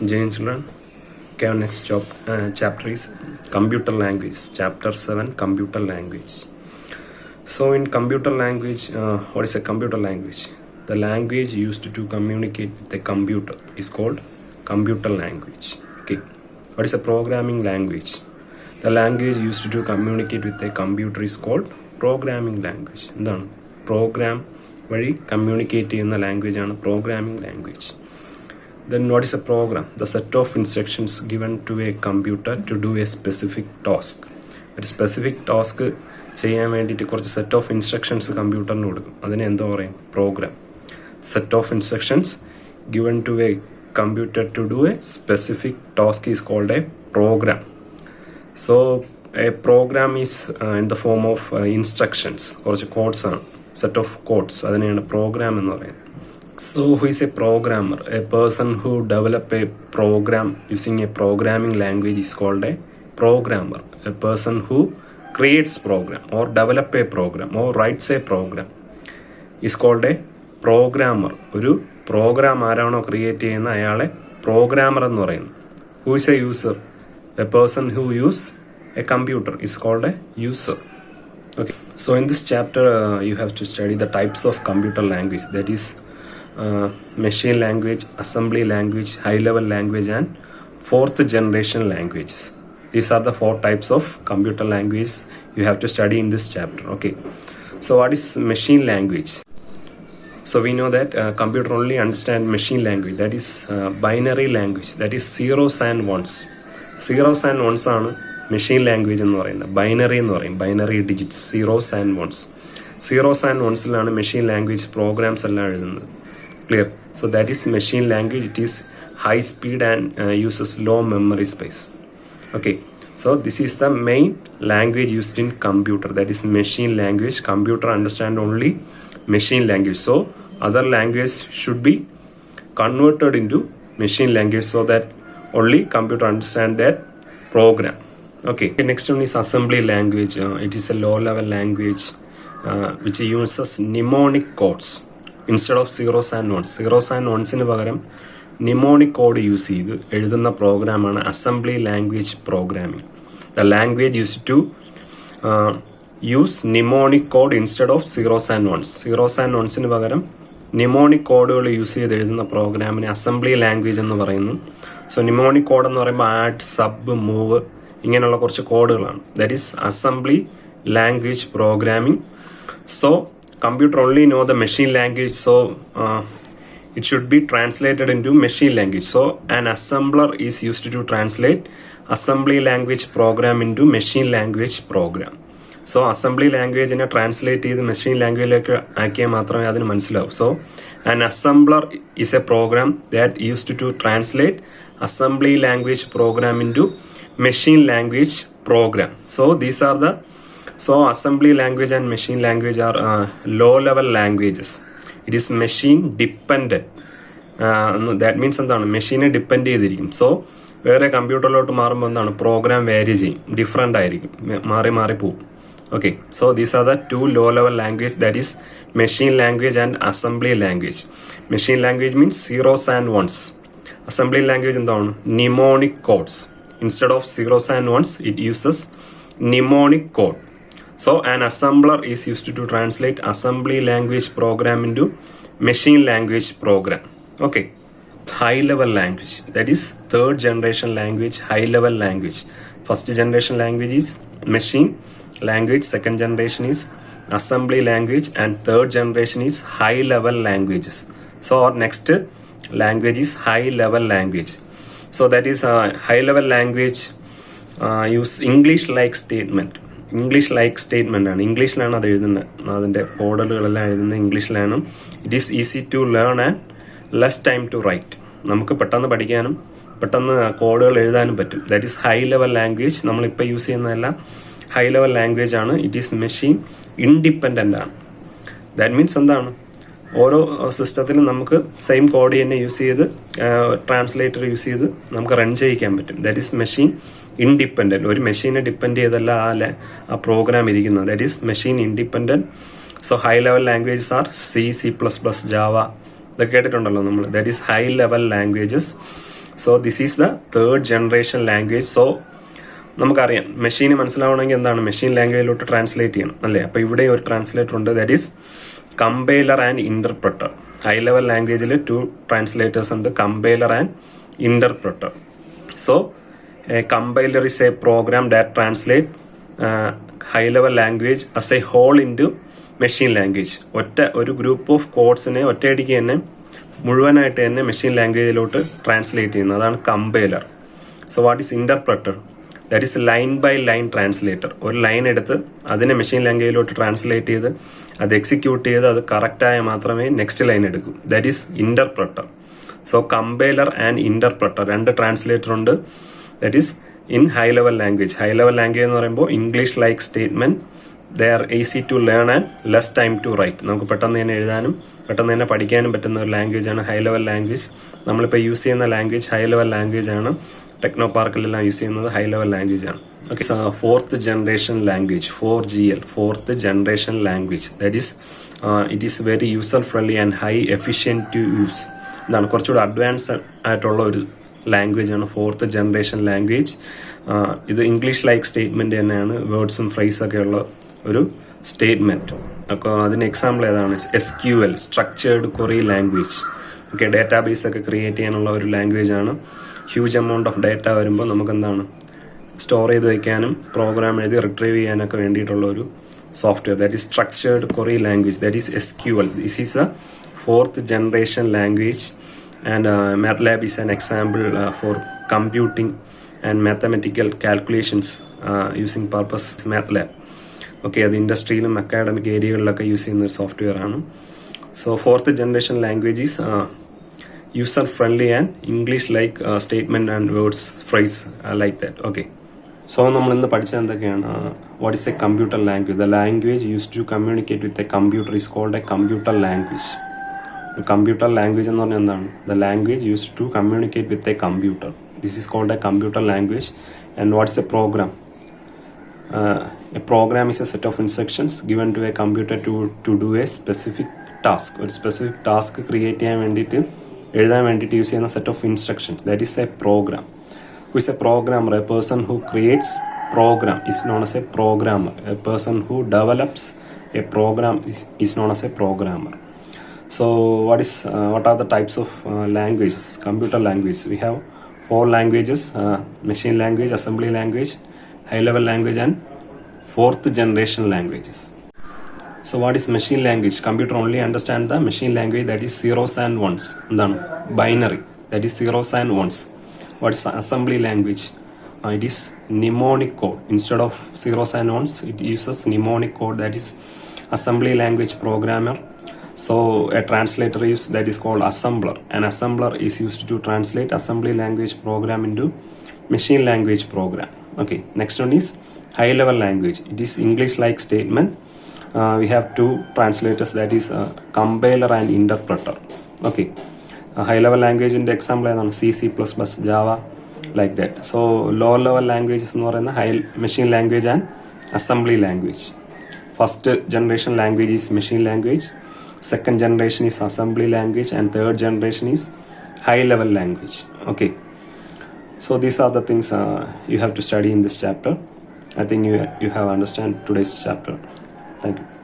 Jane children. Okay, our next chapter is computer language. Chapter 7, computer language. So in computer language, what is a computer language? The language used to communicate with a computer is called computer language. Okay. What is a programming language? The language used to communicate with a computer is called programming language. Program vary communicate in the language and programming language. Then what is a program? The set of instructions given to a computer to do a specific task. A specific task ചെയ്യാൻ വേണ്ടിയിട്ട് കുറച്ച് set of instructions കമ്പ്യൂട്ടറിന് കൊടുക്കും. അതിനെ എന്താ പറയും? Program. Set of instructions given to a computer to do a specific task is called a program. So a program is in the form of instructions, കുറച്ച് codes ആണ്, set of codes. അതിനെയാണ് program എന്ന് പറയുന്നത്. So who is a programmer? A person who develop a program using a programming language is called a programmer. A person who creates program or develop a program or writes a program is called a programmer. ഒരു programme ആരാണോ create ചെയ്യുന്ന അയാളെ programmer എന്ന് പറയുന്നു. Who is a user? A person who use a computer is called a user. Okay. So in this chapter you have to study the types of computer language, that is machine language, assembly language, high-level language, and fourth generation languages. These are the 4 types of computer language you have to study in this chapter. Okay. So what is machine language? So we know that computer only understand machine language, that is binary language, that is zeros and ones. Zeros and ones ആണ് machine language എന്ന് പറയുന്നത്. Binary എന്ന് പറയും, binary digits, zeros and ones. Zeros and വൺസിലാണ് machine language programs എല്ലാം എഴുതുന്നത്. Clear? So that is machine language. It is high speed and uses low memory space. Okay. So this is the main language used in computer, that is machine language. Computer understand only machine language. So other language should be converted into machine language so that only computer understand that program. Okay. Next one is assembly language. It is a low level language which uses mnemonic codes instead of zeros and ones. Zeros and onesന് പകരം mnemonic code use ചെയ്ത് എഴുതുന്ന പ്രോഗ്രാമാണ് assembly language programming. The language use to use mnemonic code instead of zeros and ones. zeros and onesന് പകരം mnemonic കോഡുകൾ use ചെയ്ത് എഴുതുന്ന പ്രോഗ്രാമിനെ അസംബ്ലി ലാംഗ്വേജ് എന്ന് പറയുന്നു. സോ mnemonic കോഡ് എന്ന് പറയുമ്പോൾ ആഡ്, സബ്, മൂവ് ഇങ്ങനെയുള്ള കുറച്ച് കോഡുകളാണ്. That is assembly language programming. So computer only know the machine language, so it should be translated into machine language. So an assembler is used to translate assembly language program into machine language program. So assembly language നെ translate ചെയ്ത് machine ലാംഗ്വേജിലേക്ക് ആക്കിയാൽ മാത്രമേ അതിന് മനസ്സിലാവൂ. So an assembler is a program that used to translate assembly language program into machine language program. So these are the assembly language and machine language are low level languages. It is machine dependent. That means എന്താണ്, മെഷീനെ depend ചെയ്തിരിക്കും. So വേറെ കമ്പ്യൂട്ടറിലോട്ട് മാറുമ്പോൾ എന്താണ്, programme vary ചെയ്യും, different ആയിരിക്കും, മാറി പോവും. Okay. So these are the 2 low level language, that is machine language and assembly language. Machine language means zeros and ones. Assembly language എന്താണ്, mnemonic codes. Instead of zeros and ones it uses mnemonic code. So an assembler is used to translate assembly language program into machine language program. Okay. High level language, that is 3rd generation language, high level language. First generation language is machine language, second generation is assembly language, and 3rd generation is high level languages. So our next language is high level language. So that is high level language use English like statement. English like statement ആണ്, ഇംഗ്ലീഷിലാണ് അത് എഴുതുന്നത്, അതിൻ്റെ മോഡലുകളെല്ലാം എഴുതുന്നത് ഇംഗ്ലീഷിലാണ്. It is easy to learn and less time to write. നമുക്ക് പെട്ടെന്ന് പഠിക്കാനും പെട്ടെന്ന് കോഡുകൾ എഴുതാനും പറ്റും. That is high level language. നമ്മളിപ്പോൾ യൂസ് ചെയ്യുന്നതെല്ലാം ഹൈ ലെവൽ ലാംഗ്വേജ് ആണ്. ഇറ്റ് ഈസ് മെഷീൻ ഇൻഡിപെൻഡൻ്റ് ആണ്. ദാറ്റ് മീൻസ് എന്താണ്, ഓരോ സിസ്റ്റത്തിലും നമുക്ക് സെയിം കോഡ് തന്നെ യൂസ് ചെയ്ത് ട്രാൻസ്ലേറ്റർ യൂസ് ചെയ്ത് നമുക്ക് റൺ ചെയ്യിക്കാൻ പറ്റും. That is machine independent. ഒരു മെഷീനെ ഡിപ്പെൻഡ് ചെയ്തല്ല ആ പ്രോഗ്രാം ഇരിക്കുന്നത്. That is machine independent. So high level languages are C++, Java, ഇതൊക്കെ കേട്ടിട്ടുണ്ടല്ലോ നമ്മൾ. That is high level languages. So this is the third generation language. So നമുക്കറിയാം മെഷീന് മനസ്സിലാവണമെങ്കിൽ എന്താണ് മെഷീൻ ലാംഗ്വേജിലോട്ട് translate ചെയ്യണം അല്ലേ. അപ്പോൾ ഇവിടെ ഒരു ട്രാൻസ്ലേറ്റർ ഉണ്ട്, that is compiler and interpreter. High level ലാംഗ്വേജിൽ 2 ട്രാൻസ്ലേറ്റേഴ്സ് ഉണ്ട്, compiler and interpreter. So a compiler is a program that translate high level language as a whole into machine language. ഒരു ഗ്രൂപ്പ് ഓഫ് കോഡ്സിനെ ഒറ്റയടിക്ക് തന്നെ മുഴുവനായിട്ട് തന്നെ machine ലാംഗ്വേജിലോട്ട് translate ചെയ്യുന്നത്, അതാണ് compiler. So what is interpreter? That is line by line translator. ഒരു ലൈൻ എടുത്ത് അതിനെ മെഷീൻ ലാംഗ്വേജിലോട്ട് ട്രാൻസ്ലേറ്റ് ചെയ്ത് അത് എക്സിക്യൂട്ട് ചെയ്ത് അത് കറക്റ്റായ മാത്രമേ നെക്സ്റ്റ് ലൈൻ എടുക്കൂ. That is interpreter. So compiler and interpreter 2 translator ഉണ്ട്. That is in high level language. High level language എന്ന് പറയുമ്പോൾ English like statement, they are easy to learn and less time to write. നമുക്ക് പെട്ടെന്ന് തന്നെ എഴുതാനും പെട്ടെന്ന് തന്നെ പഠിക്കാനും പറ്റുന്ന ഒരു ലാംഗ്വേജ് ആണ് ഹൈ ലെവൽ ലാംഗ്വേജ്. നമ്മളിപ്പോൾ യൂസ് ചെയ്യുന്ന ലാംഗ്വേജ് ഹൈ ലെവൽ ലാംഗ്വേജ് ആണ്. ടെക്നോ പാർക്കിലെല്ലാം യൂസ് ചെയ്യുന്നത് ഹൈ ലെവൽ ലാംഗ്വേജ് ആണ്. Okay, fourth generation language 4GL, fourth generation language. That is it is very user friendly and high efficient to use. ഇതാണ് കുറച്ചുകൂടി advance ആയിട്ടുള്ള ഒരു ലാംഗ്വേജ് ആണ് ഫോർത്ത് ജനറേഷൻ ലാംഗ്വേജ്. ഇത് ഇംഗ്ലീഷ് ലൈക്ക് സ്റ്റേറ്റ്മെന്റ് തന്നെയാണ്, വേർഡ്സും ഫ്രേസൊക്കെ ഉള്ള ഒരു സ്റ്റേറ്റ്മെന്റ്. അപ്പോൾ അതിന് എക്സാമ്പിൾ ഏതാണ്? SQL, structured query language. Okay, database ഒക്കെ ക്രിയേറ്റ് ചെയ്യാനുള്ള ഒരു ലാംഗ്വേജ് ആണ്. ഹ്യൂജ് എമൗണ്ട് ഓഫ് ഡേറ്റ വരുമ്പോൾ നമുക്ക് എന്താണ് സ്റ്റോർ ചെയ്ത് വയ്ക്കാനും പ്രോഗ്രാം എഴുതി റിട്രീവ് ചെയ്യാനൊക്കെ വേണ്ടിയിട്ടുള്ള ഒരു software. That is structured query language, that is SQL. This is the fourth generation language. And MATLAB is an example for computing and mathematical calculations using purpose MATLAB. Okay, അത് ഇൻഡസ്ട്രിയിലും academic ഏരിയകളിലൊക്കെ use ചെയ്യുന്ന ഒരു software ആണ്. So fourth generation language is user friendly and English like statement and words phrase like that. Okay, so നമ്മൾ ഇന്ന് പഠിച്ചത് എന്തൊക്കെയാണ്? What is a computer language? The language use to communicate with a computer is called a computer language. Computer language എന്ന് പറഞ്ഞാൽ എന്താണ്? The language use to communicate with a computer. This is called a computer language. And what's a program? A program is A set of instructions given to a computer to do a specific task. ഒരു specific task create ചെയ്യാൻ വേണ്ടിയിട്ട് എഴുതാൻ വേണ്ടിയിട്ട് use ചെയ്യുന്ന set of instructions. That is a program. Who is a programmer? A person who creates program is known as a programmer. A person who develops a program is known as a programmer. So what are the types of languages? Computer language, we have 4 languages: machine language, assembly language, high level language, and 4th generation languages. So what is machine language? Computer only understand the machine language, that is zeros and ones, binary, that is zeros and ones. What is assembly language? It is mnemonic code. Instead of zeros and ones, it uses mnemonic code, that is assembly language programmer. So a translator that is called assembler. An assembler is used to translate assembly language program into machine language program. Okay, next one is high level language. It is English like statement. We have 2 translators, that is compiler and interpreter. Okay, high level language in the example is C, C++, Java, like that. So low level languages എന്ന് പറയുന്ന high machine language and assembly language. First generation language is machine language, second generation is assembly language, and third generation is high level language. Okay, so these are the things you have to study in this chapter. I think you have understand today's chapter. Thank you.